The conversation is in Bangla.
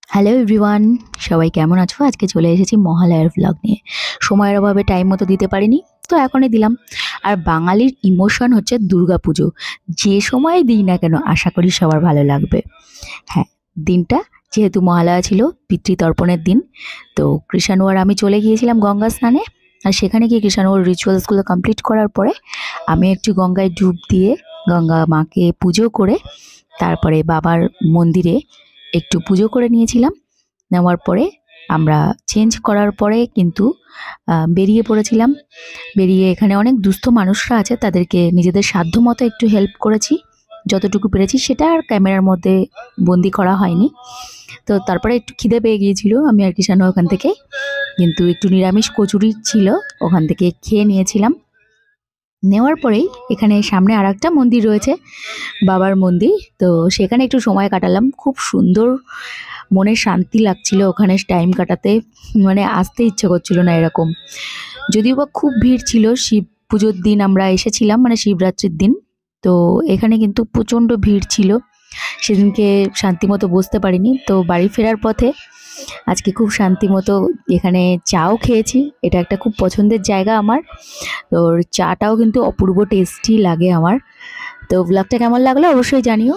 হ্যালো এভরিওয়ান, সবাই কেমন আছো? আজকে চলে এসেছি মহালয়ার ভ্লগ নিয়ে। সময়ের অভাবে টাইম মতো দিতে পারিনি, তো এখনই দিলাম। আর বাঙালির ইমোশন হচ্ছে দুর্গাপুজো। যে সময় দিই না কেন আশা করি সবার ভালো লাগবে। হ্যাঁ, দিনটা যেহেতু মহালয়া ছিল, পিতৃতর্পণের দিন, তো কৃষাণু আর আমি চলে গিয়েছিলাম গঙ্গা স্নানে। আর সেখানে গিয়ে কৃষাণুর রিচুয়ালসগুলো কমপ্লিট করার পরে আমি একটু গঙ্গায় ডুব দিয়ে গঙ্গা মাকে পুজো করে তারপরে বাবার মন্দিরে একটু পুজো করে নিয়েছিলাম। নেওয়ার পরে আমরা চেঞ্জ করার পরে কিন্তু বেরিয়ে পড়েছিলাম। বেরিয়ে এখানে অনেক দুস্থ মানুষরা আছে, তাদেরকে নিজেদের সাধ্যমতো একটু হেল্প করেছি, যতটুকু পেরেছি। সেটা আর ক্যামেরার মধ্যে বন্দি করা হয়নি। তো তারপরে একটু খিদে পেয়ে গিয়েছিল, আমি আর কিষানু ওখান থেকে কিন্তু একটু নিরামিষ কচুরি ছিল, ওখান থেকে খেয়ে নিয়েছিলাম। নেওয়ার পরেই এখানে সামনে আর একটা মন্দির রয়েছে, বাবার মন্দির। তো সেখানে একটু সময় কাটালাম, খুব সুন্দর, মনে শান্তি লাগছিল ওখানে টাইম কাটাতে। মানে আসতে ইচ্ছে করছিল না এরকম। যদিও বা খুব ভিড় ছিল, শিব পুজোর দিন আমরা এসেছিলাম, মানে শিবরাত্রির দিন। তো এখানে কিন্তু প্রচণ্ড ভিড় ছিল, সেদিনকে শান্তিমতো বসতে পারিনি। তো বাড়ি ফেরার পথে আজকে খুব শান্তিমতো এখানে চাও খেয়েছি। এটা একটা খুব পছন্দের জায়গা আমার। তো চাটাও কিন্তু অপূর্ব টেস্টি লাগে আমার। তো ব্লগটা কেমন লাগলো অবশ্যই জানিও।